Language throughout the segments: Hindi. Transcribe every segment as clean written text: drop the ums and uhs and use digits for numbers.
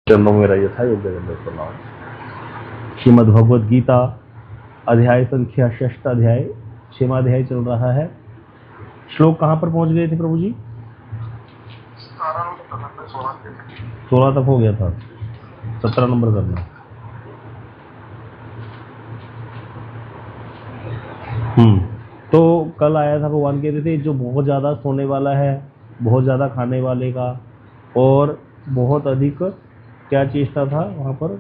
चरणों में मेरा यथा योग्य दंडवत प्रणाम। श्रीमद् भगवद गीता अध्याय संख्या 6 अध्याय 6वां अध्याय चल रहा है। श्लोक कहाँ पर पहुंच गए थे प्रभु जी? 16 तक हो गया था, 17 नंबर करना। तो कल आया था, भगवान कहते थे जो बहुत ज़्यादा सोने वाला है, बहुत ज़्यादा खाने वाले का और बहुत अधिक क्या चेष्टा था वहाँ पर,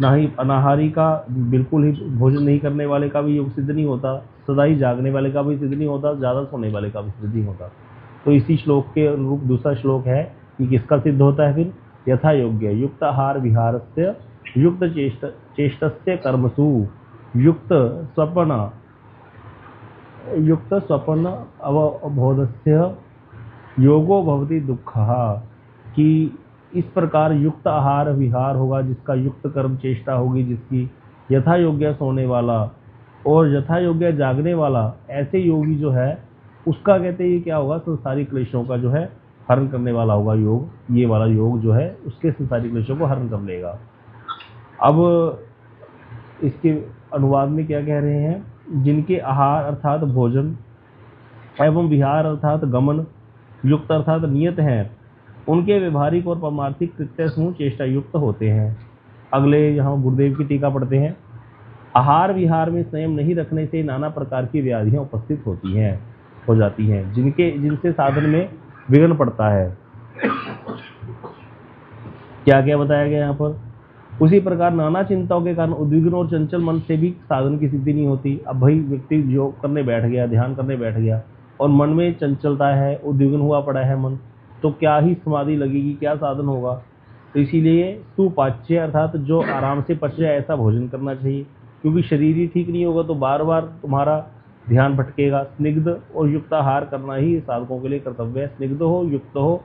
ना ही अनाहारी का, बिल्कुल ही भोजन नहीं करने वाले का भी योग सिद्ध नहीं होता, सदा ही जागने वाले का भी सिद्ध नहीं होता, ज़्यादा सोने वाले का भी सिद्ध नहीं होता। तो इसी श्लोक के अनुरूप दूसरा श्लोक है कि किसका सिद्ध होता है फिर? यथा योग्य युक्त आहार विहारस्य युक्त चेष्टस्य कर्मसु युक्त स्वप्न अवबोधस्य योगो भवति दुःखः, कि इस प्रकार युक्त आहार विहार होगा जिसका, युक्त कर्म चेष्टा होगी जिसकी, यथा योग्य सोने वाला और यथा योग्य जागने वाला, ऐसे योगी जो है उसका कहते हैं क्या होगा, संसारी क्लेशों का जो है हरण करने वाला होगा योग। ये वाला योग जो है उसके संसारी क्लेशों को हरण कर लेगा। अब इसके अनुवाद में क्या कह रहे हैं? जिनके आहार अर्थात भोजन एवं विहार अर्थात गमन, युक्त अर्थात नियत हैं, उनके व्यवहारिक और परमार्थिक कृत्य समूह चेष्टा युक्त होते हैं। अगले यहाँ गुरुदेव की टीका पढ़ते हैं। आहार विहार में संयम नहीं रखने से नाना प्रकार की व्याधियां उपस्थित हो जाती हैं, जिनसे साधन में विघ्न पड़ता है। क्या क्या बताया गया यहाँ पर? उसी प्रकार नाना चिंताओं के कारण उद्विग्न और चंचल मन से भी साधन की सिद्धि नहीं होती। अब भाई व्यक्ति योग करने बैठ गया, ध्यान करने बैठ गया और मन में चंचलता है, उद्विग्न हुआ पड़ा है मन, तो क्या ही समाधि लगेगी, क्या साधन होगा? तो इसीलिए सुपाच्य अर्थात जो आराम से पच जाए ऐसा भोजन करना चाहिए, क्योंकि शरीर ही ठीक नहीं होगा तो बार बार तुम्हारा ध्यान भटकेगा। स्निग्ध और युक्त आहार करना ही साधकों के लिए कर्तव्य है। स्निग्ध हो, युक्त हो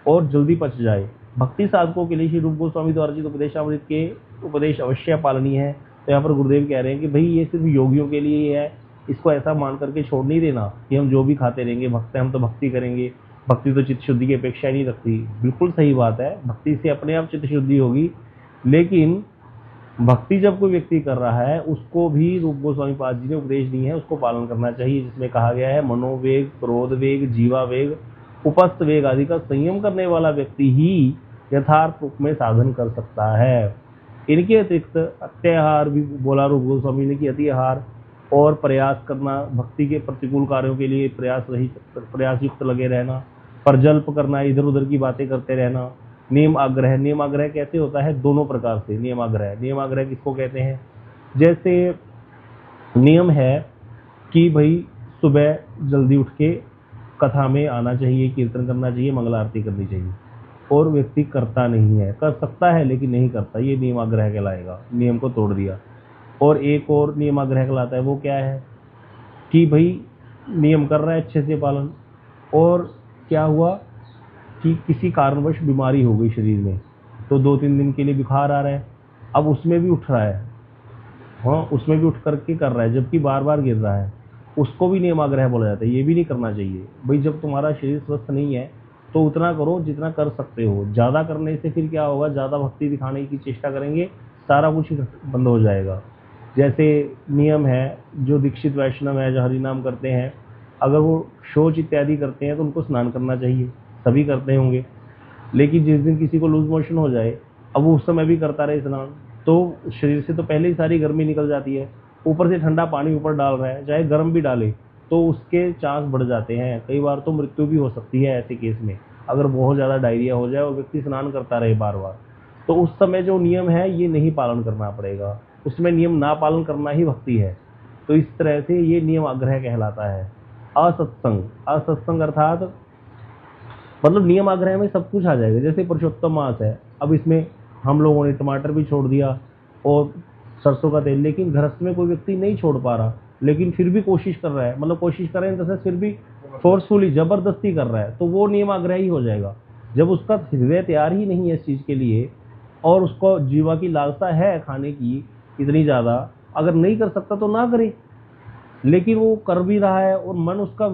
और जल्दी पच जाए। भक्ति साधकों के लिए श्री रूप गोस्वामी द्वारा रचित उपदेशामृत के उपदेश अवश्य पालनीय है। तो यहाँ पर गुरुदेव कह रहे हैं कि भाई ये सिर्फ योगियों के लिए ही है, इसको ऐसा मान करके छोड़ नहीं देना कि हम जो भी खाते रहेंगे, भक्त हम तो भक्ति करेंगे, भक्ति तो चित्त शुद्धि की अपेक्षा नहीं रखती। बिल्कुल सही बात है, भक्ति से अपने आप चित्त शुद्धि होगी, लेकिन भक्ति जब कोई व्यक्ति कर रहा है उसको भी रूप गोस्वामी पाद जी ने उपदेश दिए हैं, उसको पालन करना चाहिए, जिसमें कहा गया है मनोवेग, क्रोध वेग, जीवा वेग, उपस्थ वेग आदि का संयम करने वाला व्यक्ति ही यथार्थ रूप में साधन कर सकता है। इनके अतिरिक्त अत्याहार भी बोला रूप गोस्वामी ने कि अति आहार और प्रयास करना, भक्ति के प्रतिकूल कार्यों के लिए प्रयास युक्त लगे रहना, परजल्प करना, इधर उधर की बातें करते रहना, नियम आग्रह। नियम आग्रह कैसे होता है? दोनों प्रकार से नियम आग्रह किसको कहते हैं? जैसे नियम है कि भाई सुबह जल्दी उठ के कथा में आना चाहिए, कीर्तन करना चाहिए, मंगल आरती करनी चाहिए, और व्यक्ति करता नहीं है, कर सकता है लेकिन नहीं करता, ये नियम आग्रह कहलाएगा, नियम को तोड़ दिया। और एक और नियम आग्रह कहलाता है, वो क्या है कि भाई नियम कर रहा है अच्छे से पालन, और क्या हुआ कि किसी कारणवश बीमारी हो गई शरीर में, तो 2-3 दिन के लिए बुखार आ रहा है, अब उसमें भी उठ रहा है, हाँ उसमें भी उठ करके कर रहा है, जबकि बार बार गिर रहा है, उसको भी नियम आग्रह बोला जाता है। ये भी नहीं करना चाहिए भाई। जब तुम्हारा शरीर स्वस्थ नहीं है तो उतना करो जितना कर सकते हो। ज़्यादा करने से फिर क्या होगा? ज़्यादा भक्ति दिखाने की चेष्टा करेंगे, सारा कुछ बंद हो जाएगा। जैसे नियम है, जो दीक्षित वैष्णव है, जो हरिनाम करते हैं, अगर वो शौच इत्यादि करते हैं तो उनको स्नान करना चाहिए, सभी करते होंगे। लेकिन जिस दिन किसी को लूज मोशन हो जाए, अब वो उस समय भी करता रहे स्नान, तो शरीर से तो पहले ही सारी गर्मी निकल जाती है, ऊपर से ठंडा पानी ऊपर डाल रहा है, चाहे गर्म भी डाले तो उसके चांस बढ़ जाते हैं। कई बार तो मृत्यु भी हो सकती है ऐसे केस में, अगर बहुत ज़्यादा डायरिया हो जाए और व्यक्ति स्नान करता रहे बार बार, तो उस समय जो नियम है ये नहीं पालन करना पड़ेगा, उसमें नियम ना पालन करना ही भक्ति है। तो इस तरह से ये नियम आग्रह कहलाता है। असत्संग अर्थात मतलब नियम आग्रह में सब कुछ आ जाएगा। जैसे पुरुषोत्तम मास है, अब इसमें हम लोगों ने टमाटर भी छोड़ दिया और सरसों का तेल, लेकिन गृहस्थ में कोई व्यक्ति नहीं छोड़ पा रहा, लेकिन फिर भी कोशिश कर रहा है, मतलब कोशिश कर रहे हैं जैसे फिर भी फोर्सफुली जबरदस्ती कर रहा है, तो वो नियम आग्रह ही हो जाएगा। जब उसका हृदय तैयार ही नहीं है इस चीज़ के लिए और उसको जीवा की लालसा है खाने की इतनी ज़्यादा, अगर नहीं कर सकता तो ना करे, लेकिन वो कर भी रहा है और मन उसका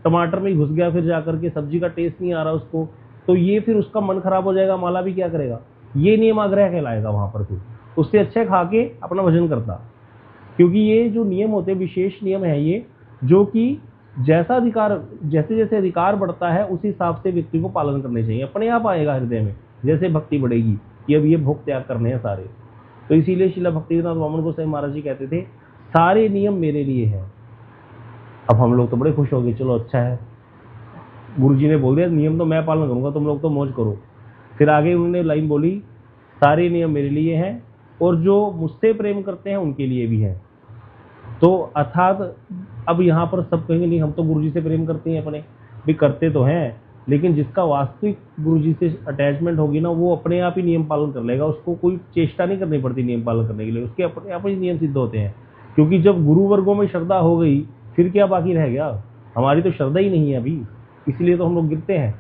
टमाटर में घुस गया, फिर जाकर के सब्जी का टेस्ट नहीं आ रहा उसको, तो ये फिर उसका मन खराब हो जाएगा, माला भी क्या करेगा? ये नियम आग्रह कहलाएगा वहां पर। फिर उससे अच्छा खा के अपना भजन करता, क्योंकि ये जो नियम होते हैं विशेष नियम है ये, जो कि जैसा अधिकार, जैसे जैसे अधिकार बढ़ता है उस हिसाब से व्यक्ति को पालन करने चाहिए। अपने आप आएगा हृदय में जैसे भक्ति बढ़ेगी कि अब ये भोग त्याग करने हैं सारे। तो इसीलिए श्रील भक्तिवेदांत वामन गोसाई महाराज जी कहते थे सारे नियम मेरे लिए हैं। अब हम लोग तो बड़े खुश हो गए, चलो अच्छा है, गुरु जी ने बोल दिया नियम तो मैं पालन करूंगा, तुम लोग तो मौज करो। फिर आगे उन्होंने लाइन बोली सारे नियम मेरे लिए हैं और जो मुझसे प्रेम करते हैं उनके लिए भी है। तो अर्थात अब यहाँ पर सब कहेंगे नहीं हम तो गुरु जी से प्रेम करते हैं अपने, भी करते तो हैं, लेकिन जिसका वास्तविक गुरु जी से अटैचमेंट होगी ना वो अपने आप ही नियम पालन कर लेगा, उसको कोई चेष्टा नहीं करनी पड़ती नियम पालन करने के लिए, उसके अपने आप ही नियम सिद्ध होते हैं। क्योंकि जब गुरु वर्गों में श्रद्धा हो गई फिर क्या बाकी रह गया, हमारी तो श्रद्धा ही नहीं है अभी, इसलिए तो हम लोग गिरते हैं।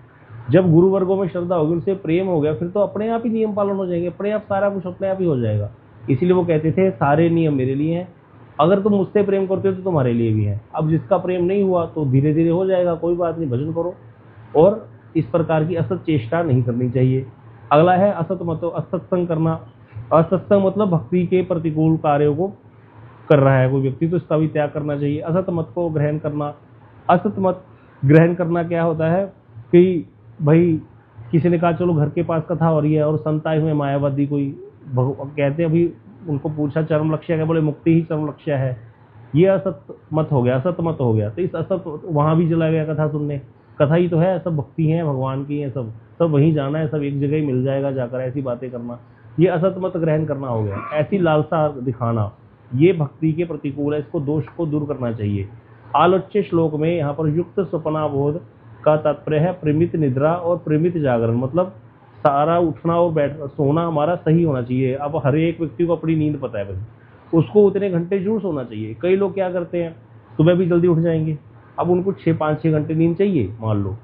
जब गुरु वर्गों में श्रद्धा होगी, उनसे प्रेम हो गया, फिर तो अपने आप ही नियम पालन हो जाएंगे, अपने आप सारा कुछ अपने आप ही हो जाएगा। इसीलिए वो कहते थे सारे नियम मेरे लिए हैं, अगर तुम मुझसे प्रेम करते हो तो तुम्हारे लिए भी है। अब जिसका प्रेम नहीं हुआ तो धीरे धीरे हो जाएगा, कोई बात नहीं, भजन करो। और इस प्रकार की असत चेष्टा नहीं करनी चाहिए। अगला है असत मत, असत्संग करना। असत्संग मतलब भक्ति के प्रतिकूल कार्यों को कर रहा है कोई व्यक्ति, तो इसका भी त्याग करना चाहिए। असत मत को ग्रहण करना। असत मत ग्रहण करना क्या होता है कि भाई किसी ने कहा चलो घर के पास कथा हो रही है और संत आए हुए मायावादी कोई कहते हैं, अभी उनको पूछा चरम लक्ष्य क्या, बोले मुक्ति ही चरम लक्ष्य है। ये असत मत हो गया, असत मत हो गया। तो इस असत वहां भी चला गया कथा सुनने, कथा ही तो है, सब भक्ति है, भगवान की है, सब सब वहीं जाना है, सब एक जगह ही मिल जाएगा जाकर, ऐसी बातें करना, ये असत मत ग्रहण करना हो गया। ऐसी लालसा दिखाना ये भक्ति के प्रतिकूल है, इसको दोष को दूर करना चाहिए। आलोच्य श्लोक में यहाँ पर युक्त स्वप्नाबोध का तात्पर्य है प्रेमित निद्रा और प्रेमित जागरण, मतलब सारा उठना और बैठ सोना हमारा सही होना चाहिए। अब हर एक व्यक्ति को अपनी नींद पता है भाई, उसको उतने घंटे जरूर सोना चाहिए। कई लोग क्या करते हैं सुबह भी जल्दी उठ जाएंगे, अब उनको 5-6 घंटे नींद चाहिए मान लो।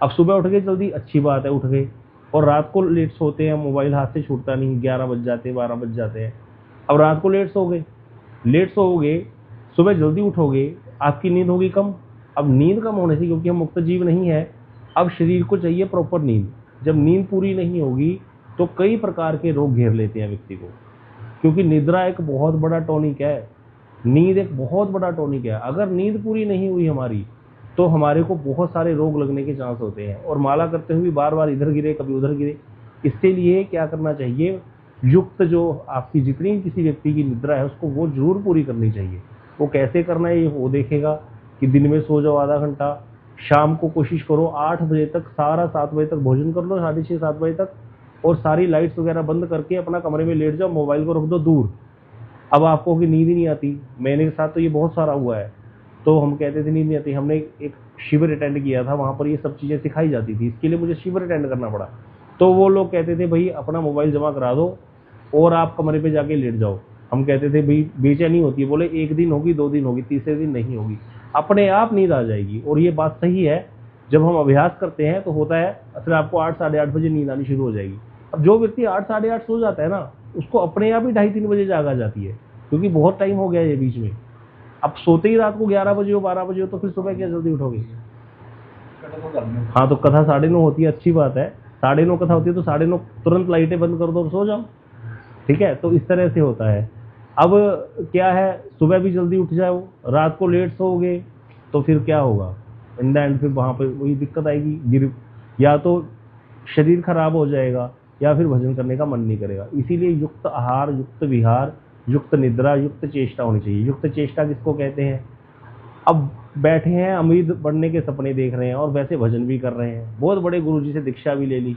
अब सुबह उठ गए जल्दी, अच्छी बात है उठ गए, और रात को लेट सोते हैं, मोबाइल हाथ से छूटता नहीं, 11 बज जाते हैं, 12 बज जाते हैं। अब रात को लेट सो गए, लेट सोओगे, सुबह जल्दी उठोगे, आपकी नींद होगी कम। अब नींद कम होने से, क्योंकि हम मुक्त जीव नहीं है, अब शरीर को चाहिए प्रॉपर नींद। जब नींद पूरी नहीं होगी तो कई प्रकार के रोग घेर लेते हैं व्यक्ति को, क्योंकि निद्रा एक बहुत बड़ा टॉनिक है, नींद एक बहुत बड़ा टॉनिक है। अगर नींद पूरी नहीं हुई हमारी तो हमारे को बहुत सारे रोग लगने के चांस होते हैं, और माला करते हुए बार बार इधर गिरे कभी उधर गिरे। इसके लिए क्या करना चाहिए, युक्त जो आपकी जितनी किसी व्यक्ति की निद्रा है उसको वो जरूर पूरी करनी चाहिए। वो कैसे करना है ये वो देखेगा कि दिन में सो जाओ आधा घंटा, शाम को कोशिश करो 8 बजे तक, सारा 7 बजे तक भोजन कर लो, 6:30-7 बजे तक, और सारी लाइट्स वगैरह बंद करके अपना कमरे में लेट जाओ, मोबाइल को रख दो दूर। अब आपको कि नींद ही नहीं आती, मेरे साथ तो ये बहुत सारा हुआ है। तो हम कहते थे नींद नहीं आती, हमने एक शिविर अटेंड किया था, वहाँ पर ये सब चीज़ें सिखाई जाती थी, इसके लिए मुझे शिविर अटेंड करना पड़ा। तो वो लोग कहते थे भाई अपना मोबाइल जमा करा दो और आप कमरे पे जाके लेट जाओ। हम कहते थे भाई बेचैनी होती है, बोले 1 दिन होगी, 2 दिन होगी, तीसरे दिन नहीं होगी, अपने आप नींद आ जाएगी। और ये बात सही है, जब हम अभ्यास करते हैं तो होता है, फिर आपको 8-8:30 बजे नींद आनी शुरू हो जाएगी। अब जो व्यक्ति 8-8:30 सो जाता है ना, उसको अपने आप ही 2:30-3 बजे जाग आ जाती है, क्योंकि बहुत टाइम हो गया है ये बीच में। अब सोते ही रात को 11 बजे हो, 12 बजे हो, तो फिर सुबह क्या जल्दी उठोगे। हाँ तो कथा 9:30 होती है, अच्छी बात है, 9:30 कथा होती है तो 9:30 तुरंत लाइटें बंद कर दो और सो जाओ, ठीक है। तो इस तरह से होता है। अब क्या है, सुबह भी जल्दी उठ जाओ, रात को लेट सोओगे तो फिर क्या होगा, इन द एंड फिर वहाँ पे वही दिक्कत आएगी, गिर या तो शरीर खराब हो जाएगा या फिर भजन करने का मन नहीं करेगा। इसीलिए युक्त आहार, युक्त विहार, युक्त निद्रा, युक्त चेष्टा होनी चाहिए। युक्त चेष्टा किसको कहते हैं, अब बैठे हैं अमीर बनने के सपने देख रहे हैं और वैसे भजन भी कर रहे हैं, बहुत बड़े गुरुजी से दीक्षा भी ले ली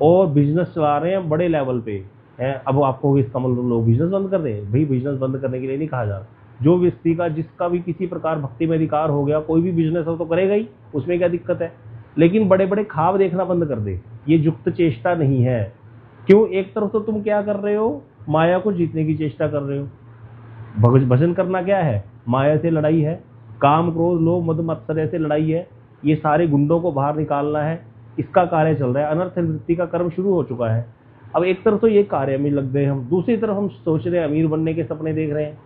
और बिजनेस चला रहे हैं बड़े लेवल पे है। अब आपको इसका मतलब लोग बिजनेस बंद कर दें, भाई बिजनेस बंद करने के लिए नहीं कहा जा रहा। जो व्यक्ति का जिसका भी किसी प्रकार भक्ति में अधिकार हो गया, कोई भी बिजनेस हो तो करेगा ही, उसमें क्या दिक्कत है। लेकिन बड़े बड़े ख्वाब देखना बंद कर दे, ये युक्त चेष्टा नहीं है। क्यों, एक तरफ तो तुम क्या कर रहे हो, माया को जीतने की चेष्टा कर रहे हो। भजन करना क्या है, माया से लड़ाई है, काम क्रोध लोभ मद मत्सर्य से लड़ाई है, ये सारे गुंडों को बाहर निकालना है, इसका कार्य चल रहा है। अनर्थ वृत्ति का कर्म शुरू हो चुका है। अब एक तरफ तो ये कार्य में लग गए हम, दूसरी तरफ हम सोच रहे हैं अमीर बनने के सपने देख रहे हैं।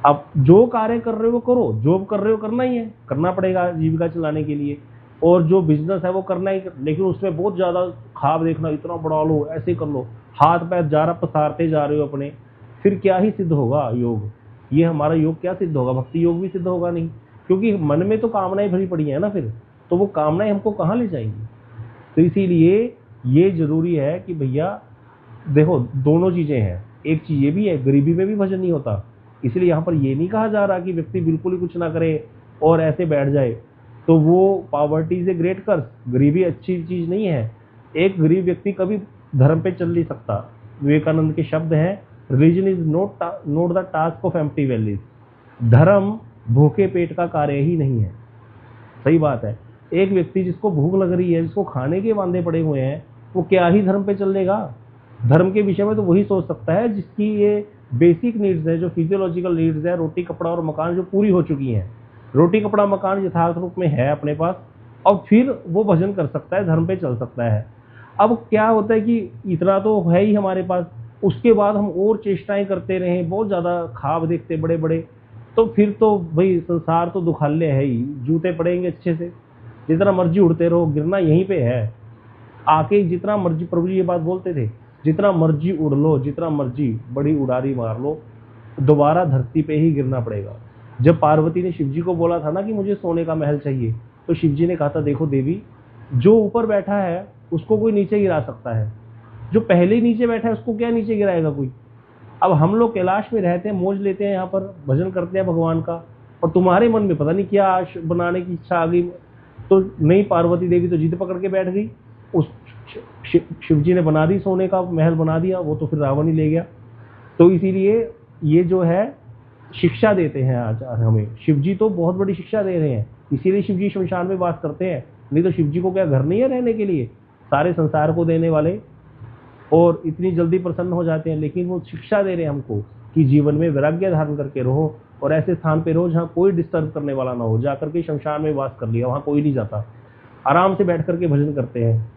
अब जो कार्य कर रहे हो वो करो, जॉब कर रहे हो करना ही है, करना पड़ेगा जीविका चलाने के लिए। और जो बिजनेस है वो करना ही, लेकिन उसमें बहुत ज़्यादा ख्वाब देखना, इतना बढ़ा लो, ऐसे कर लो, हाथ पैर जा रहा पसारते जा रहे हो अपने, फिर क्या ही सिद्ध होगा योग? ये हमारा योग क्या सिद्ध होगा? भक्ति योग भी सिद्ध होगा नहीं, क्योंकि मन में तो कामनाएं भरी पड़ी है ना, फिर तो वो कामनाएं हमको कहाँ ले जाएंगी? तो इसीलिए ये जरूरी है कि भैया देखो दोनों चीजें हैं। एक चीज ये भी है, गरीबी में भी भजन नहीं होता, इसलिए यहाँ पर ये नहीं कहा जा रहा कि व्यक्ति बिल्कुल ही कुछ ना करे और ऐसे बैठ जाए, तो वो पॉवर्टी इज ए ग्रेट कर्स, गरीबी अच्छी चीज नहीं है। एक गरीब व्यक्ति कभी धर्म पे चल नहीं सकता। विवेकानंद के शब्द हैं, religion is not the task of empty valleys, धर्म भूखे पेट का कार्य ही नहीं है। सही बात है। एक व्यक्ति जिसको भूख लग रही है, जिसको खाने के वांदे पड़े हुए हैं, वो क्या ही धर्म पे चल लेगा? धर्म के विषय में तो वही सोच सकता है जिसकी ये बेसिक नीड्स है, जो फिजियोलॉजिकल नीड्स है, रोटी कपड़ा और मकान जो पूरी हो चुकी हैं। रोटी कपड़ा मकान यथार्थ रूप में है अपने पास, और फिर वो भजन कर सकता है, धर्म पे चल सकता है। अब क्या होता है कि इतना तो है ही हमारे पास, उसके बाद हम और चेष्टाएं करते रहें, बहुत ज़्यादा ख्वाब देखते बड़े बड़े, तो फिर तो भाई संसार तो दुखाल्य है ही, जूते पड़ेंगे अच्छे से, जितना मर्जी उड़ते रहो, गिरना यहीं पे है। आके जितना मर्जी, प्रभु जी ये बात बोलते थे, जितना मर्जी उड़ लो, जितना मर्जी बड़ी उड़ारी मार लो, दोबारा धरती पे ही गिरना पड़ेगा। जब पार्वती ने शिव जी को बोला था ना कि मुझे सोने का महल चाहिए, तो शिव जी ने कहा था देखो देवी, जो ऊपर बैठा है उसको कोई नीचे गिरा सकता है, जो पहले ही नीचे बैठा है उसको क्या नीचे गिराएगा कोई? अब हम लोग कैलाश में रहते हैं, मौज लेते हैं, यहाँ पर भजन करते हैं भगवान का, और तुम्हारे मन में पता नहीं क्या आश बनाने की इच्छा आ गई, तो नहीं, पार्वती देवी तो जिद पकड़ के बैठ गई, उस शिव जी ने बना दी, सोने का महल बना दिया, वो तो फिर रावण ही ले गया। तो इसीलिए ये जो है शिक्षा देते हैं आज हमें, शिव जी तो बहुत बड़ी शिक्षा दे रहे हैं, इसीलिए शिव जी शमशान में वास करते हैं। नहीं तो शिव जी को क्या घर नहीं है रहने के लिए, सारे संसार को देने वाले, और इतनी जल्दी प्रसन्न हो जाते हैं। लेकिन वो शिक्षा दे रहे हैं हमको कि जीवन में वैराग्य धारण करके रहो, और ऐसे स्थान पे रहो जहाँ कोई डिस्टर्ब करने वाला ना हो। जाकर के शमशान में वास कर लिया, वहाँ कोई नहीं जाता, आराम से बैठ करके भजन करते हैं।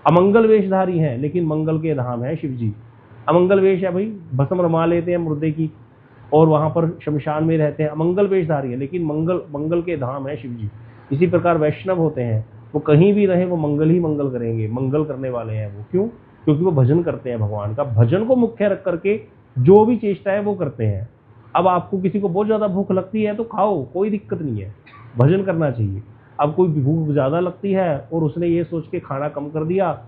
अमंगल वेशधारी हैं, लेकिन मंगल के धाम है शिव जी। अमंगल वेश है भाई, भस्म रमा लेते हैं मुर्दे की, और वहां पर शमशान में रहते हैं, अमंगल वेशधारी है, लेकिन मंगल के धाम है शिव जी। इसी प्रकार वैष्णव होते हैं, वो कहीं भी रहे वो मंगल ही मंगल करेंगे, मंगल करने वाले हैं वो। क्यों? क्योंकि वो भजन करते हैं भगवान का, भजन को मुख्य रख करके जो भी चेष्टा है वो करते हैं। अब आपको किसी को बहुत ज्यादा भूख लगती है तो खाओ, कोई दिक्कत नहीं है, भजन करना चाहिए। अब कोई भूख ज्यादा लगती है और उसने ये सोच के खाना कम कर दिया,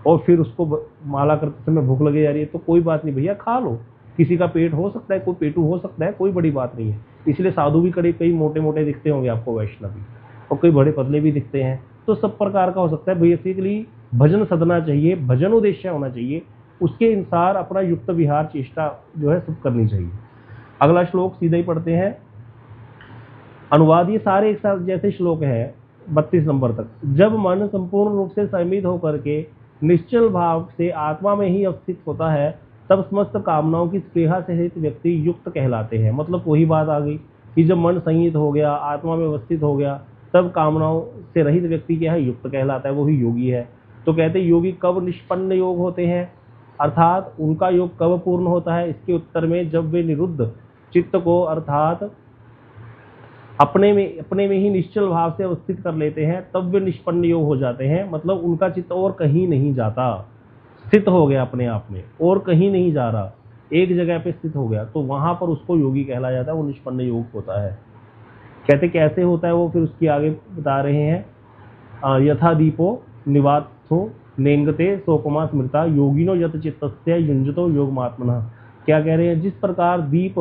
और फिर उसको माला करते समय भूख लगे जा रही है, तो कोई बात नहीं भैया, खा लो। किसी का पेट हो सकता है, कोई पेटू हो सकता है, कोई बड़ी बात नहीं है। इसलिए साधु भी कई मोटे मोटे दिखते होंगे आपको, वैष्णव भी, और कई बड़े पतले भी दिखते हैं, तो सब प्रकार का हो सकता है। बेसिकली भजन सदना चाहिए, भजन उद्देश्य होना चाहिए, उसके अनुसार अपना युक्त विहार चेष्टा जो है सब करनी चाहिए। अगला श्लोक सीधा ही पढ़ते हैं, अनुवाद, ये सारे एक साथ जैसे श्लोक है 32 नंबर तक। जब मन संपूर्ण रूप से संयमित होकर के निश्चल भाव से आत्मा में ही अवस्थित होता है, तब समस्त कामनाओं की स्पृहा से रहित व्यक्ति युक्त कहलाते हैं। मतलब वही बात आ गई कि जब मन संयमित हो गया, आत्मा में अवस्थित हो गया, तब कामनाओं से रहित व्यक्ति क्या है? युक्त कहलाता है, वही योगी है। तो कहते हैं योगी कब निष्पन्न योग होते हैं, अर्थात उनका योग कब पूर्ण होता है? इसके उत्तर में जब वे निरुद्ध चित्त को अर्थात अपने में ही निश्चल भाव से अवस्थित कर लेते हैं, तब वे निष्पन्न योग हो जाते हैं। मतलब उनका चित्त और कहीं नहीं जाता, स्थित हो गया अपने आप में, और कहीं नहीं जा रहा, एक जगह पे स्थित हो गया, तो वहां पर उसको योगी कहला जाता है, वो निष्पन्न योग होता है। कहते कैसे होता है वो, फिर उसकी आगे बता रहे हैं, यथा दीपो निवातो नेंगते सोपमा स्मृता योगिनो यत चित्तस्य युंजतो योगमात्मनः। क्या कह रहे हैं? जिस प्रकार दीप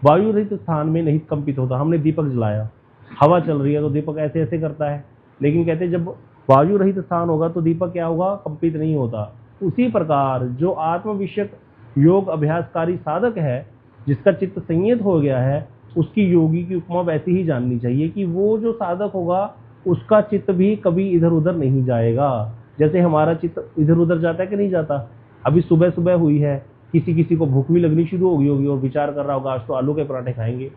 वायु रहित स्थान में नहीं कंपित होता, हमने दीपक जलाया, हवा चल रही है तो दीपक ऐसे ऐसे करता है, लेकिन कहते हैं जब वायु रहित स्थान होगा तो दीपक क्या होगा? कंपित नहीं होता। उसी प्रकार जो आत्म विषयक योग अभ्यासकारी साधक है, जिसका चित्त संयत हो गया है, उसकी योगी की उपमा वैसी ही जाननी चाहिए कि वो जो साधक होगा उसका चित्त भी कभी इधर उधर नहीं जाएगा। जैसे हमारा चित्त इधर उधर जाता है कि नहीं जाता? अभी सुबह सुबह हुई है, किसी को भूख भी लगनी शुरू हो गई होगी और विचार कर रहा होगा आज तो आलू के पराठे खाएंगे,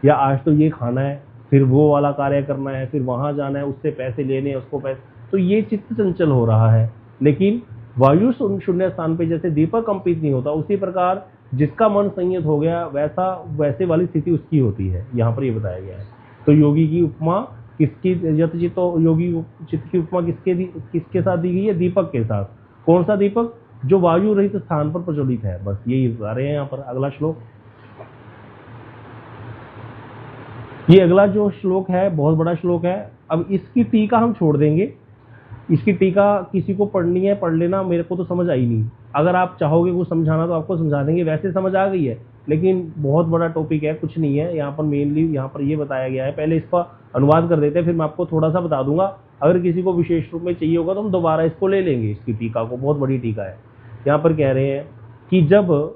या आज तो ये खाना है, फिर वो वाला कार्य करना है, फिर वहां जाना है, उससे पैसे लेने, उसको पैसे, तो ये चित्त चंचल हो रहा है। लेकिन वायु शून्य स्थान पे जैसे दीपक कंपित नहीं होता, उसी प्रकार जिसका मन संयत हो गया वैसे वाली स्थिति उसकी होती है, यहाँ पर ये बताया गया है। तो योगी की उपमा किसकी यत चित्तो योगी चित्त की उपमा किसके साथ दी गई है? दीपक के साथ। कौन सा दीपक? जो वायु रहित स्थान पर प्रज्वलित है। बस यही बता रहे हैं यहाँ पर। अगला श्लोक, ये अगला जो श्लोक है बहुत बड़ा श्लोक है। अब इसकी टीका हम छोड़ देंगे, इसकी टीका किसी को पढ़नी है पढ़ लेना, मेरे को तो समझ आई नहीं। अगर आप चाहोगे कुछ समझाना तो आपको समझा देंगे, वैसे समझ आ गई है, लेकिन बहुत बड़ा टॉपिक है, कुछ नहीं है यहाँ पर। मेनली यहाँ पर ये बताया गया है, पहले इसका अनुवाद कर देते हैं, फिर मैं आपको थोड़ा सा बता दूंगा। अगर किसी को विशेष रूप में चाहिए होगा तो हम दोबारा इसको ले लेंगे, इसकी टीका को। बहुत बड़ी टीका है। यहाँ पर कह रहे हैं कि जब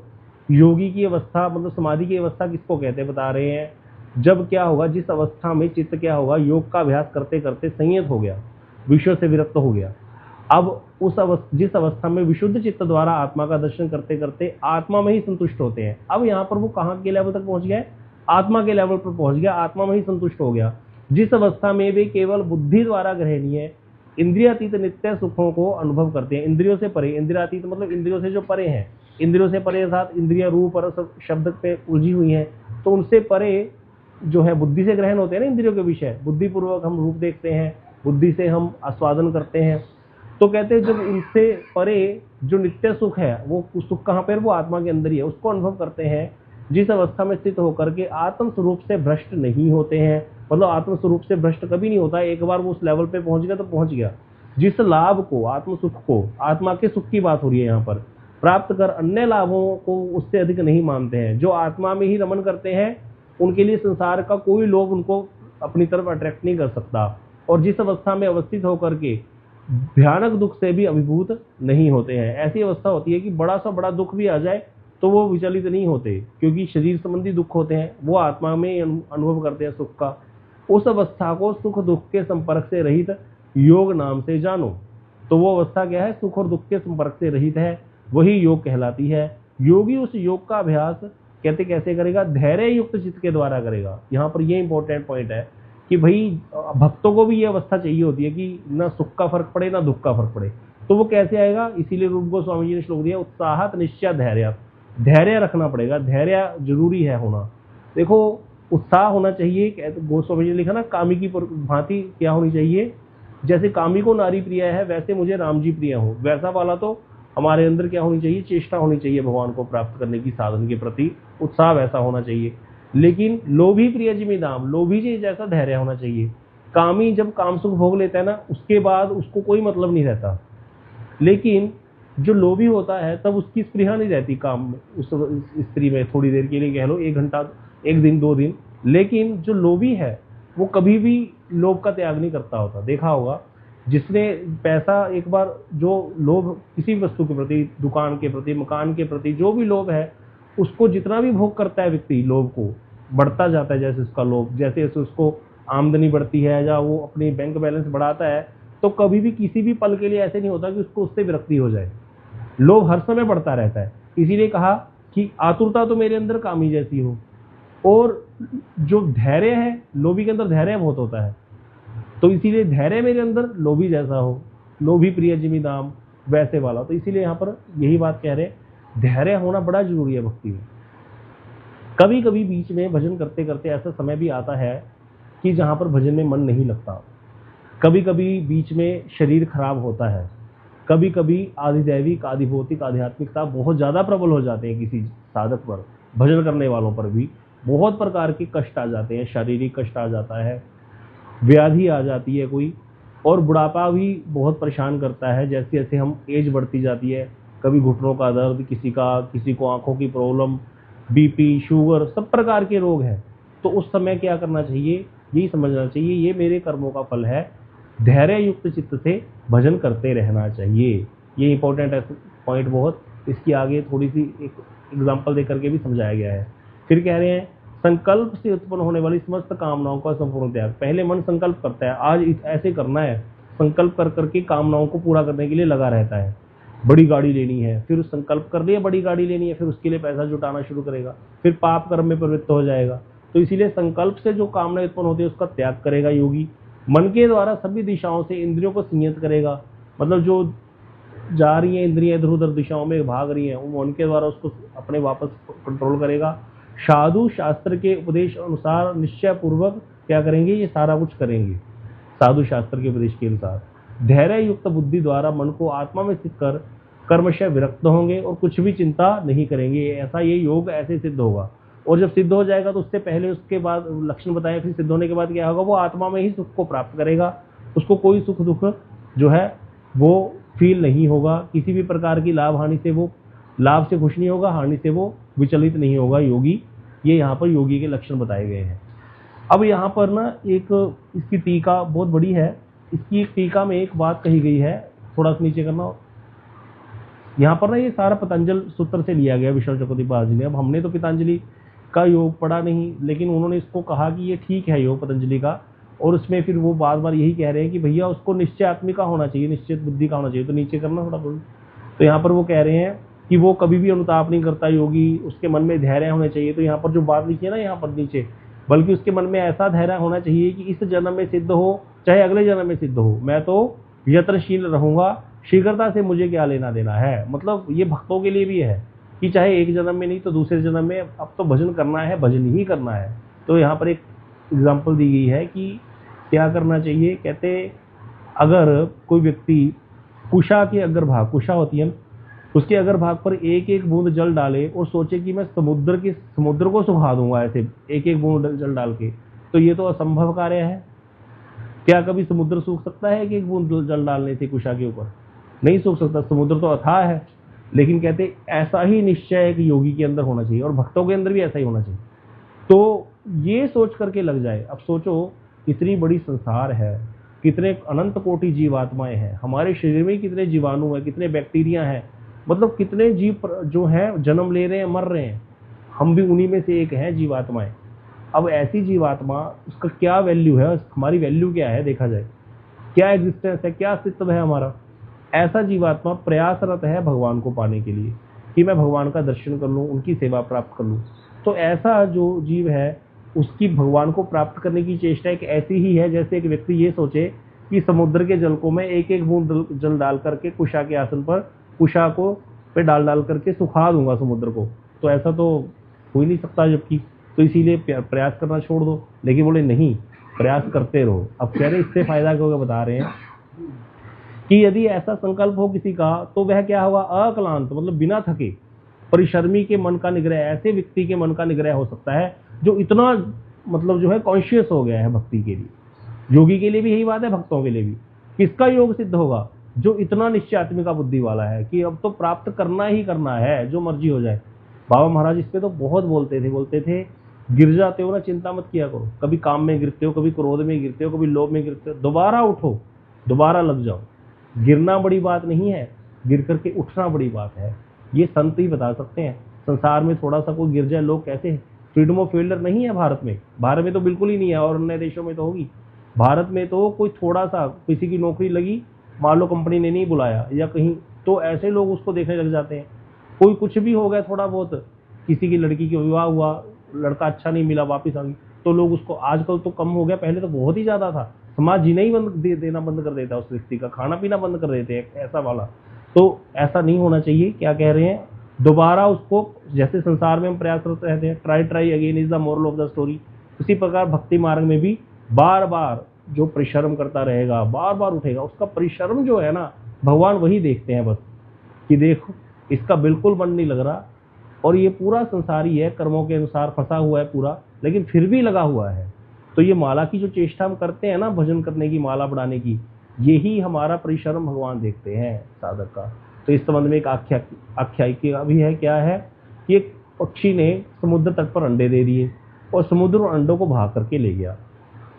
योगी की अवस्था, मतलब समाधि की अवस्था किसको कहते हैं, बता रहे हैं जब क्या होगा, जिस अवस्था में चित्त क्या होगा, योग का अभ्यास करते करते संयत हो गया, विषय से विरक्त हो गया। अब उस जिस अवस्था में विशुद्ध चित्त द्वारा आत्मा का दर्शन करते करते आत्मा में ही संतुष्ट होते हैं। अब यहाँ पर वो कहाँ के लेवल तक पहुंच गया है? आत्मा के लेवल पर पहुंच गया, आत्मा में ही संतुष्ट हो गया। जिस अवस्था में वे केवल बुद्धि द्वारा ग्रहणीय इंद्रियातीत नित्य सुखों को अनुभव करते हैं। इंद्रियों से परे, इंद्रियातीत मतलब इंद्रियों से जो परे हैं, इंद्रियों से परे अर्थात इंद्रिया रूप और शब्द पे उलझी हुई हैं, तो उनसे परे जो है बुद्धि से ग्रहण होते हैं ना इंद्रियों के विषय। बुद्धि पूर्वक हम रूप देखते हैं, बुद्धि से हम आस्वादन करते हैं। तो कहते हैं जब इनसे परे जो नित्य सुख है, वो सुख कहाँ पर? वो आत्मा के अंदर ही है, उसको अनुभव करते हैं। जिस अवस्था में स्थित होकर के आत्म स्वरूप से भ्रष्ट नहीं होते हैं, मतलब आत्म स्वरूप से भ्रष्ट कभी नहीं होता है। एक बार वो उस लेवल पे पहुंच गया तो पहुंच गया। जिस लाभ को, आत्म सुख को, आत्मा के सुख की बात हो रही है यहाँ पर, प्राप्त कर अन्य लाभों को उससे अधिक नहीं मानते हैं। जो आत्मा में ही रमन करते हैं उनके लिए संसार का कोई लोभ उनको अपनी तरफ अट्रैक्ट नहीं कर सकता। और जिस अवस्था में अवस्थित होकर के भयानक दुख से भी अभिभूत नहीं होते हैं। ऐसी अवस्था होती है कि बड़ा सा बड़ा दुख भी आ जाए तो वो विचलित नहीं होते, क्योंकि शरीर संबंधी दुख होते हैं, वो आत्मा में अनुभव करते हैं सुख का। उस अवस्था को सुख दुख के संपर्क से रहित योग नाम से जानो। तो वो अवस्था क्या है? सुख और दुख के संपर्क से रहित है, वही योग कहलाती है। योगी उस योग का अभ्यास कहते कैसे करेगा? धैर्य युक्त चित्त के द्वारा करेगा। यहाँ पर ये इंपॉर्टेंट पॉइंट है कि भाई भक्तों को भी ये अवस्था चाहिए होती है कि ना सुख का फर्क पड़े ना दुख का फर्क पड़े। तो वो कैसे आएगा? इसीलिए रूप गोस्वामी जी ने श्लोक दिया, उत्साहत निश्चय धैर्य। धैर्य रखना पड़ेगा, धैर्य जरूरी है होना। देखो उत्साह होना चाहिए। गोस्वामी जी ने लिखा ना, कामी की भांति क्या होनी चाहिए? जैसे कामी को नारी प्रिय है वैसे मुझे राम जी प्रिय हो, वैसा वाला तो हमारे अंदर क्या होनी चाहिए? चेष्टा होनी चाहिए भगवान को प्राप्त करने की, साधन के प्रति उत्साह वैसा होना चाहिए। लेकिन लोभी प्रिय जिमि दाम, लोभी जी जैसा धैर्य होना चाहिए। कामी जब काम सुख भोग लेता है ना, उसके बाद उसको कोई मतलब नहीं रहता। लेकिन जो लोभी होता है तब उसकी स्पृहा नहीं रहती काम में, उस स्त्री में थोड़ी देर के लिए कह लो, 1 घंटा, 1 दिन, 2 दिन। लेकिन जो लोभी है वो कभी भी लोभ का त्याग नहीं करता होता। देखा होगा जिसने पैसा एक बार, जो लोभ किसी वस्तु के प्रति, दुकान के प्रति, मकान के प्रति, जो भी लोभ है, उसको जितना भी भोग करता है व्यक्ति, लोभ को बढ़ता जाता है। जैसे उसका लोभ, जैसे जैसे उसको आमदनी बढ़ती है या वो अपनी बैंक बैलेंस बढ़ाता है, तो कभी भी किसी भी पल के लिए ऐसे नहीं होता कि उसको उससे विरक्ति हो जाए। लोभ हर समय बढ़ता रहता है। इसीलिए कहा कि आतुरता तो मेरे अंदर कामी जैसी हो। और जो धैर्य है, लोभी के अंदर धैर्य बहुत होता है, तो इसीलिए धैर्य मेरे अंदर लोभी जैसा हो, लोभी प्रिय जिमि दाम, वैसे वाला। तो इसीलिए यहाँ पर यही बात कह रहे हैं, धैर्य होना बड़ा जरूरी है भक्ति में। कभी कभी बीच में भजन करते करते ऐसा समय भी आता है कि जहाँ पर भजन में मन नहीं लगता। कभी कभी बीच में शरीर खराब होता है। कभी कभी आधिदैविक, आधिभौतिक, आध्यात्मिकता बहुत ज़्यादा प्रबल हो जाते हैं किसी साधक पर, भजन करने वालों पर भी बहुत प्रकार के कष्ट आ जाते हैं। शारीरिक कष्ट आ जाता है, व्याधि आ जाती है कोई, और बुढ़ापा भी बहुत परेशान करता है। जैसे जैसे हम एज बढ़ती जाती है, कभी घुटनों का दर्द, किसी को आंखों की प्रॉब्लम, बीपी, शुगर, सब प्रकार के रोग हैं। तो उस समय क्या करना चाहिए? यही समझना चाहिए ये मेरे कर्मों का फल है, धैर्य युक्त चित्त से भजन करते रहना चाहिए। ये इंपॉर्टेंट है पॉइंट बहुत। इसकी आगे थोड़ी सी एक एग्जाम्पल दे करके भी समझाया गया है। फिर कह रहे हैं, संकल्प से उत्पन्न होने वाली समस्त कामनाओं का संपूर्ण त्याग। पहले मन संकल्प करता है, आज ऐसे करना है, संकल्प कर करके कामनाओं को पूरा करने के लिए लगा रहता है। बड़ी गाड़ी लेनी है, फिर संकल्प कर लिया बड़ी गाड़ी लेनी है, फिर उसके लिए पैसा जुटाना शुरू करेगा, फिर पाप कर्म में प्रवृत्त हो जाएगा। तो इसीलिए संकल्प से जो कामना उत्पन्न होती है उसका त्याग करेगा योगी। मन के द्वारा सभी दिशाओं से इंद्रियों को संयत करेगा, मतलब जो जा रही है इंद्रियां इधर उधर दिशाओं में भाग रही हैं, वो मन के द्वारा उसको अपने वापस कंट्रोल करेगा। साधु शास्त्र के उपदेश अनुसार निश्चय पूर्वक क्या करेंगे? ये सारा कुछ करेंगे। साधु शास्त्र के उपदेश के अनुसार। धैर्य युक्त बुद्धि द्वारा मन को आत्मा में स्थित कर कर्मशय विरक्त होंगे और कुछ भी चिंता नहीं करेंगे। ऐसा ये योग ऐसे सिद्ध होगा। और जब सिद्ध हो जाएगा तो उससे पहले उसके बाद लक्षण बताया, फिर सिद्ध होने के बाद क्या होगा, वो आत्मा में ही सुख को प्राप्त करेगा। उसको कोई सुख दुख जो है वो फील नहीं होगा, किसी भी प्रकार की लाभ हानि से वो लाभ से खुश नहीं होगा, हानि से वो विचलित नहीं होगा योगी। ये यहाँ पर योगी के लक्षण बताए गए हैं। अब यहाँ पर ना एक इसकी टीका बहुत बड़ी है। इसकी एक टीका में एक बात कही गई है, थोड़ा सा नीचे करना। यहाँ पर ना ये सारा पतंजल सूत्र से लिया गया विश्व चक्रवर्ती महाराज ने। अब हमने तो पतंजलि का योग पढ़ा नहीं, लेकिन उन्होंने इसको कहा कि ये ठीक है योग पतंजलि का, और उसमें फिर वो बार बार यही कह रहे हैं कि भैया उसको निश्चय आत्मिक का होना चाहिए, निश्चित बुद्धि का होना चाहिए। तो नीचे करना थोड़ा बोल। तो यहाँ पर वो कह रहे हैं कि वो कभी भी अनुताप नहीं करता योगी, उसके मन में धैर्य होना चाहिए। तो यहाँ पर जो बात लिखी है ना यहाँ पर नीचे, बल्कि उसके मन में ऐसा धैर्य होना चाहिए कि इस जन्म में सिद्ध हो चाहे अगले जन्म में सिद्ध हो, मैं तो यत्नशील रहूंगा, शीघ्रता से मुझे क्या लेना देना है। मतलब ये भक्तों के लिए भी है कि चाहे एक जन्म में नहीं तो दूसरे जन्म में अब तो भजन करना है, भजन ही करना है। तो यहाँ पर एक एग्जाम्पल दी गई है कि क्या करना चाहिए। कहते अगर कोई व्यक्ति कुशा के अग्रभाग, कुशा होती है, उसके अग्रभाग पर एक एक बूंद जल डाले और सोचे कि मैं समुद्र को सुखा दूंगा ऐसे एक एक बूंद जल डाल के, तो ये तो असंभव कार्य है। क्या कभी समुद्र सूख सकता है कि एक बूंद जल डालने से कुशा के ऊपर? नहीं सूख सकता, समुद्र तो अथाह है। लेकिन कहते ऐसा ही निश्चय एक योगी के अंदर होना चाहिए और भक्तों के अंदर भी ऐसा ही होना चाहिए। तो ये सोच करके लग जाए। अब सोचो कितनी बड़ी संसार है, कितने अनंत कोटि जीवात्माएं हैं, हमारे शरीर में कितने जीवाणु हैं, कितने बैक्टीरिया हैं, मतलब कितने जीव जो हैं जन्म ले रहे हैं, मर रहे हैं, हम भी उन्हीं में से एक हैं जीवात्माएं। अब ऐसी जीवात्मा, उसका क्या वैल्यू है, हमारी वैल्यू क्या है देखा जाए, क्या एग्जिस्टेंस है, क्या अस्तित्व है हमारा। ऐसा जीवात्मा प्रयासरत है भगवान को पाने के लिए कि मैं भगवान का दर्शन कर लूँ, उनकी सेवा प्राप्त कर लूँ। तो ऐसा जो जीव है उसकी भगवान को प्राप्त करने की चेष्टा एक ऐसी ही है जैसे एक व्यक्ति ये सोचे कि समुद्र के जल को मैं एक एक बूंद जल डाल करके कुशा के आसन पर कुशा को पे डाल डाल करके सुखा दूंगा समुद्र को। तो ऐसा तो हो ही नहीं सकता जबकि, तो इसीलिए प्रयास करना छोड़ दो। लेकिन बोले नहीं, प्रयास करते रहो। अब कह रहे इससे फायदा क्या होगा, बता रहे हैं कि यदि ऐसा संकल्प हो किसी का तो वह क्या होगा, अक्लांत मतलब बिना थके परिश्रमी के मन का निग्रह, ऐसे व्यक्ति के मन का निग्रह हो सकता है जो इतना मतलब जो है कॉन्शियस हो गया है भक्ति के लिए। योगी के लिए भी यही बात है, भक्तों के लिए भी। किसका योग सिद्ध होगा, जो इतना निश्चय आत्मिका बुद्धि वाला है कि अब तो प्राप्त करना ही करना है, जो मर्जी हो जाए। बाबा महाराज इस पे तो बहुत बोलते थे गिर जाते हो ना चिंता मत किया करो, कभी काम में गिरते हो, कभी क्रोध में गिरते हो, कभी लोभ में गिरते हो, दोबारा उठो, दोबारा लग जाओ। गिरना बड़ी बात नहीं है, गिर करके उठना बड़ी बात है। ये संत ही बता सकते हैं। संसार में थोड़ा सा कोई गिर जाए, लोग कैसे, फ्रीडम ऑफ फेलियर नहीं है भारत में तो बिल्कुल ही नहीं है, और अन्य देशों में तो होगी। भारत में तो कोई थोड़ा सा किसी की नौकरी लगी, मान लो कंपनी ने नहीं बुलाया या कहीं, तो ऐसे लोग उसको देखने लग जाते हैं। कोई कुछ भी हो गया थोड़ा बहुत, किसी की लड़की की विवाह हुआ, लड़का अच्छा नहीं मिला, वापिस आ गई, तो लोग उसको, आजकल तो कम हो गया, पहले तो बहुत ही ज्यादा था, समाज जीना ही देना बंद कर देता है, उस व्यक्ति का खाना पीना बंद कर देते हैं ऐसा वाला। तो ऐसा नहीं होना चाहिए। क्या कह रहे हैं, दोबारा उसको, जैसे संसार में हम प्रयासरत रहते हैं, try again is the moral of the story, उसी प्रकार भक्ति मार्ग में भी बार बार जो परिश्रम करता रहेगा, बार बार उठेगा, उसका परिश्रम जो है ना, भगवान वही देखते हैं बस कि देखो इसका बिल्कुल मन नहीं लग रहा, और ये पूरा संसारी है, कर्मों के अनुसार फंसा हुआ है पूरा, लेकिन फिर भी लगा हुआ है। तो ये माला की जो चेष्टा हम करते हैं ना, भजन करने की, माला बढ़ाने की, यही हमारा परिश्रम भगवान देखते हैं साधक का। तो इस संबंध में एक आख्यायिका भी है। क्या है कि एक पक्षी ने समुद्र तट पर अंडे दे दिए और समुद्र उन अंडों को भाग करके ले गया।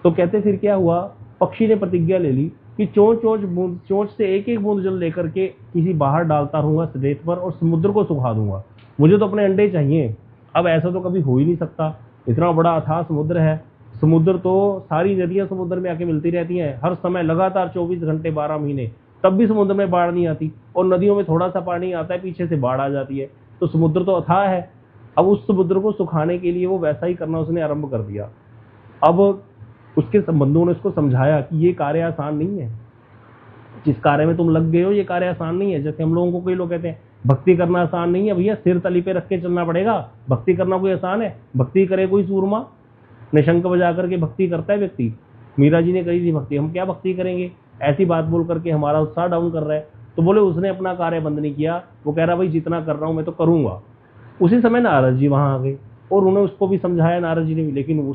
तो कहते फिर क्या हुआ, पक्षी ने प्रतिज्ञा ले ली कि चोंच से एक एक बूंद जल लेकर के किसी बाहर डालता रहूंगा रेत पर और समुद्र को सुखा दूंगा, मुझे तो अपने अंडे चाहिए। अब ऐसा तो कभी हो ही नहीं सकता, इतना बड़ा अथाह समुद्र है, समुद्र तो सारी नदियां समुद्र में आके मिलती रहती हैं हर समय, लगातार 24 घंटे 12 महीने, तब भी समुद्र में बाढ़ नहीं आती, और नदियों में थोड़ा सा पानी आता है, पीछे से बाढ़ आ जाती है। तो समुद्र तो अथाह है। अब उस समुद्र को सुखाने के लिए वो वैसा ही करना उसने आरंभ कर दिया। अब उसके संबंधों ने उसको समझाया कि ये कार्य आसान नहीं है, जिस कार्य में तुम लग गए हो ये कार्य आसान नहीं है। जैसे हम लोगों को कई लोग कहते हैं भक्ति करना आसान नहीं है, भैया सिर तली पे रख के चलना पड़ेगा, भक्ति करना कोई आसान है? भक्ति करे कोई सूरमा, निशंक बजा करके भक्ति करता है व्यक्ति, मीरा जी ने करी थी भक्ति, हम क्या भक्ति करेंगे, ऐसी बात बोल करके हमारा उत्साह डाउन कर रहा है। तो बोले उसने अपना कार्य बंद नहीं किया, वो कह रहा भाई जितना कर रहा हूं मैं तो करूंगा। उसी समय नारद जी वहां आ गए और उन्हें उसको भी समझाया नारद जी ने भी, लेकिन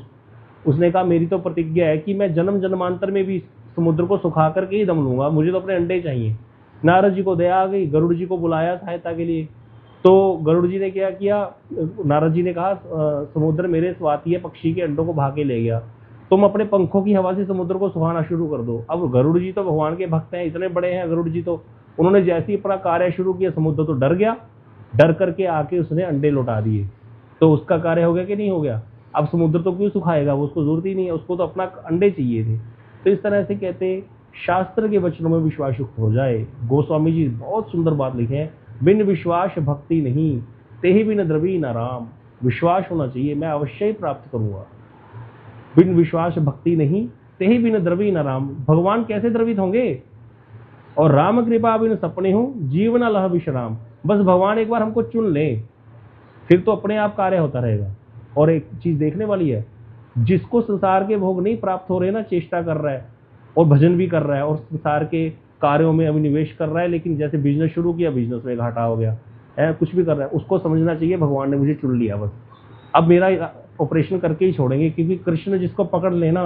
उसने कहा मेरी तो प्रतिज्ञा है कि मैं जन्म जन्मांतर में भी समुद्र को सुखा करके ही दम लूंगा, मुझे तो अपने अंडे चाहिए। नारद जी को दया आ गई, गरुड़ जी को बुलाया सहायता के लिए। तो गरुड़ जी ने क्या किया, नारद जी ने कहा समुद्र मेरे स्वातीय पक्षी के अंडों को भा के ले गया, तुम अपने पंखों की हवा से समुद्र को सुहाना शुरू कर दो। अब गरुड़ जी तो भगवान के भक्त हैं, इतने बड़े हैं गरुड़ जी, तो उन्होंने जैसे ही अपना कार्य शुरू किया समुद्र तो डर गया, डर करके आके उसने अंडे लौटा दिए। तो उसका कार्य हो गया कि नहीं हो गया। अब समुद्र तो क्यों सुखाएगा, वो उसको जरूरत ही नहीं है, उसको तो अपना अंडे चाहिए थे। तो इस तरह से कहते शास्त्र के वचनों में विश्वास युक्त हो जाए। गोस्वामी जी बहुत सुंदर बात लिखे हैं, बिन विश्वास भक्ति नहीं, तेहि बिन द्रवी न राम। विश्वास होना चाहिए, मैं अवश्य ही प्राप्त करूंगा। बिन विश्वास भक्ति नहीं, तेहि बिन द्रवी न राम। भगवान कैसे द्रवित होंगे। और राम कृपा बिन सपने हूं, जीवन लह विश्राम। बस भगवान एक बार हमको चुन ले, फिर तो अपने आप कार्य होता रहेगा। और एक चीज देखने वाली है, जिसको संसार के भोग नहीं प्राप्त हो रहे ना, चेष्टा कर रहा है और भजन भी कर रहा है और संसार के कार्यों में अभिनिवेश कर रहा है, लेकिन जैसे बिजनेस शुरू किया बिजनेस में घाटा हो गया है, कुछ भी कर रहा है, उसको समझना चाहिए भगवान ने मुझे चुन लिया, बस अब मेरा ऑपरेशन करके ही छोड़ेंगे। क्योंकि कृष्ण जिसको पकड़ लेना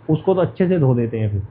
उसको तो अच्छे से धो देते हैं फिर।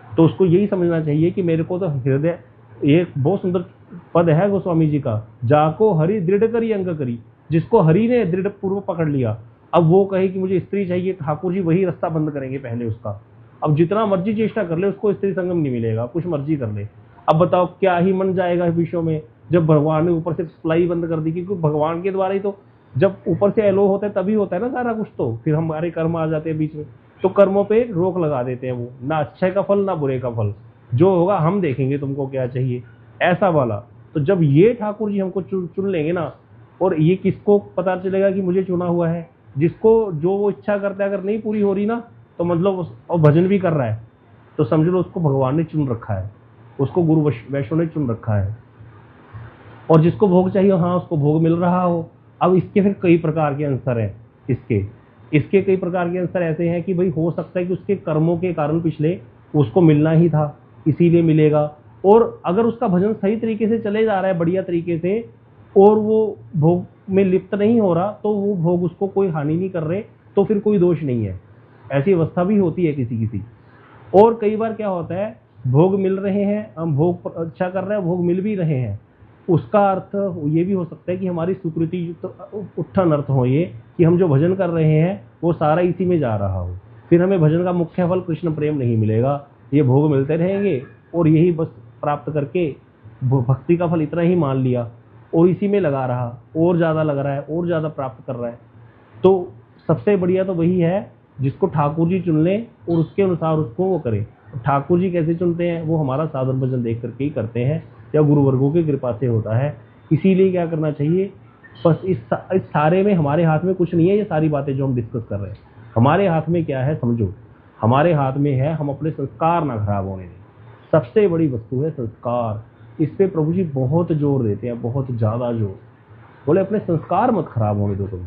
तो उसको यही समझना चाहिए कि मेरे को तो हृदय, एक बहुत सुंदर पद है गोस्वामी जी का, जाको हरि दृढ़ करी अंग करी। जिसको हरि ने दृढ़ पूर्वक पकड़ लिया, अब वो कहे कि मुझे स्त्री चाहिए, ठाकुर जी वही रास्ता बंद करेंगे पहले उसका। अब जितना मर्जी चेष्टा कर ले उसको स्त्री संगम नहीं मिलेगा, कुछ मर्जी कर ले। अब बताओ क्या ही मन जाएगा विषयों में, जब भगवान ने ऊपर से सप्लाई बंद कर दी। क्योंकि भगवान के द्वारा ही तो, जब ऊपर से एलो होता है तभी होता है ना सारा कुछ, तो फिर हमारे कर्म आ जाते हैं बीच में, तो कर्मों पे रोक लगा देते हैं वो, ना अच्छे का फल ना बुरे का फल, जो होगा हम देखेंगे तुमको क्या चाहिए, ऐसा वाला। तो जब ये ठाकुर जी हमको चुन लेंगे ना, और ये किसको पता चलेगा कि मुझे चुना हुआ है, जिसको जो वो इच्छा करता है अगर नहीं पूरी हो रही ना, तो मतलब और भजन भी कर रहा है तो समझ लो उसको भगवान ने चुन रखा है, उसको गुरु वैष्णव ने चुन रखा है। और जिसको भोग चाहिए हाँ उसको भोग मिल रहा हो। अब इसके फिर कई प्रकार के आंसर हैं, इसके कई प्रकार के आंसर ऐसे हैं कि भाई हो सकता है कि उसके कर्मों के कारण पिछले उसको मिलना ही था इसीलिए मिलेगा। और अगर उसका भजन सही तरीके से चले जा रहा है बढ़िया तरीके से, और वो भोग में लिप्त नहीं हो रहा, तो वो भोग उसको कोई हानि नहीं कर रहे, तो फिर कोई दोष नहीं है। ऐसी अवस्था भी होती है किसी किसी। और कई बार क्या होता है, भोग मिल रहे हैं, हम भोग अच्छा कर रहे हैं, भोग मिल भी रहे हैं, उसका अर्थ ये भी हो सकता है कि हमारी सुकृति युक्त उत्थान अर्थ हो ये कि हम जो भजन कर रहे हैं वो सारा इसी में जा रहा हो, फिर हमें भजन का मुख्य फल कृष्ण प्रेम नहीं मिलेगा, ये भोग मिलते रहेंगे और यही बस प्राप्त करके भक्ति का फल इतना ही मान लिया और इसी में लगा रहा, और ज़्यादा लग रहा है और ज़्यादा प्राप्त कर रहा है। तो सबसे बढ़िया तो वही है जिसको ठाकुर जी चुन लें और उसके अनुसार उसको वो करे। ठाकुर जी कैसे चुनते हैं, वो हमारा साधन भजन देख करके ही करते हैं या गुरु वर्गों की कृपा से होता है। इसीलिए क्या करना चाहिए, बस इस सारे में हमारे हाथ में कुछ नहीं है। ये सारी बातें जो हम डिस्कस कर रहे हैं, हमारे हाथ में क्या है समझो, हमारे हाथ में है हम अपने संस्कार ना खराब होने दें। सबसे बड़ी वस्तु है संस्कार, इस पे प्रभु जी बहुत जोर देते हैं, बहुत ज़्यादा जोर। बोले अपने संस्कार मत खराब होने दो तुम।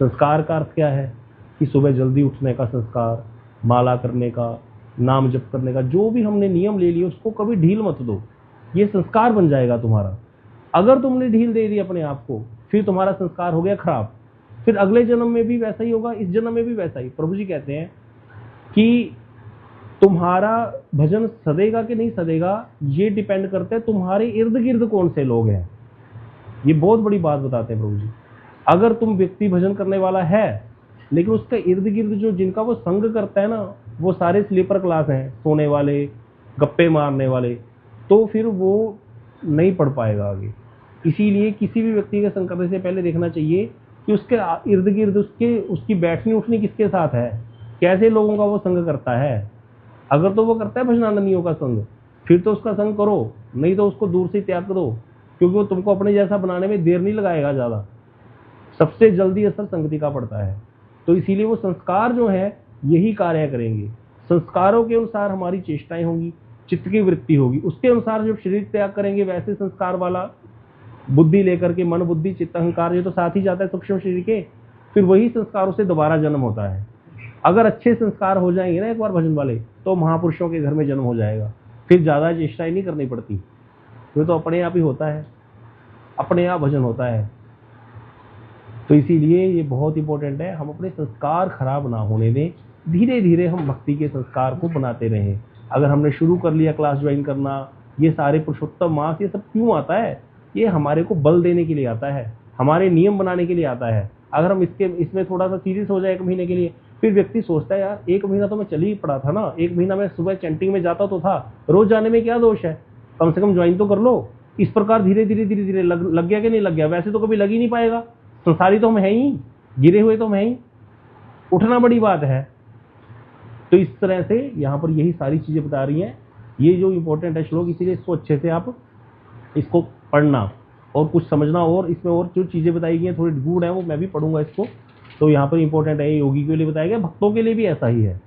संस्कार का अर्थ क्या है कि सुबह जल्दी उठने का संस्कार, माला करने का, नाम जप करने का, जो भी हमने नियम ले लिए उसको कभी ढील मत दो, ये संस्कार बन जाएगा तुम्हारा। अगर तुमने ढील दे दी अपने आप को, फिर तुम्हारा संस्कार हो गया खराब, फिर अगले जन्म में भी वैसा ही होगा, इस जन्म में भी वैसा ही। प्रभु जी कहते हैं कि तुम्हारा भजन सदेगा कि नहीं सदेगा, ये डिपेंड करता है तुम्हारे इर्द गिर्द कौन से लोग हैं। ये बहुत बड़ी बात बताते हैं प्रभु जी। अगर तुम व्यक्ति भजन करने वाला है लेकिन उसका इर्द गिर्द जो जिनका वो संग करता है ना, वो सारे स्लीपर क्लास हैं, सोने वाले, गप्पे मारने वाले, तो फिर वो नहीं पढ़ पाएगा आगे। इसीलिए किसी भी व्यक्ति के संग करने से पहले देखना चाहिए कि उसके इर्द गिर्द उसकी बैठनी उठनी किसके साथ है, कैसे लोगों का वो संग करता है। अगर तो वो करता है भजनानंदियों का संग, फिर तो उसका संग करो, नहीं तो उसको दूर से त्याग दो, क्योंकि वो तुमको अपने जैसा बनाने में देर नहीं लगाएगा ज़्यादा। सबसे जल्दी असर संगति का पड़ता है। तो इसीलिए वो संस्कार जो है यही कार्य करेंगे। संस्कारों के अनुसार हमारी चेष्टाएं होंगी, चित्त की वृत्ति होगी, उसके अनुसार जब शरीर त्याग करेंगे वैसे संस्कार वाला बुद्धि लेकर के, मन बुद्धि चित्त अहंकार ये तो साथ ही जाता है सूक्ष्म शरीर के, फिर वही संस्कारों से दोबारा जन्म होता है। अगर अच्छे संस्कार हो जाएंगे ना एक बार भजन वाले, तो महापुरुषों के घर में जन्म हो जाएगा, फिर ज़्यादा चेष्टाएं नहीं करनी पड़ती, ये तो अपने आप ही होता है, अपने आप भजन होता है। तो इसीलिए ये बहुत इंपॉर्टेंट है, हम अपने संस्कार खराब ना होने दें, धीरे धीरे हम भक्ति के संस्कार को बनाते रहें। अगर हमने शुरू कर लिया क्लास ज्वाइन करना, ये सारे पुरुषोत्तम मास ये सब क्यों आता है? ये हमारे को बल देने के लिए आता है, हमारे नियम बनाने के लिए आता है। अगर हम इसमें थोड़ा सा सीरियस हो जाए 1 महीने के लिए, फिर व्यक्ति सोचता है यार 1 महीना तो मैं चल ही पड़ा था ना, 1 महीना मैं सुबह चैंटिंग में जाता तो था, रोज जाने में क्या दोष है, कम से कम ज्वाइन तो कर लो। इस प्रकार धीरे धीरे धीरे धीरे लग गया कि नहीं लग गया? वैसे तो कभी लग ही नहीं पाएगा, संसारी तो हम है ही, गिरे हुए तो हम है ही, उठना बड़ी बात है। तो इस तरह से यहाँ पर यही सारी चीजें बता रही हैं, ये जो इंपॉर्टेंट है श्लोक, इसीलिए इसको अच्छे से आप इसको पढ़ना और कुछ समझना, और इसमें और जो चीजें बताई गई हैं थोड़ी गूढ़ है वो मैं भी पढ़ूंगा इसको। तो यहाँ पर इंपॉर्टेंट है, योगी के लिए बताया गया, भक्तों के लिए भी ऐसा ही है।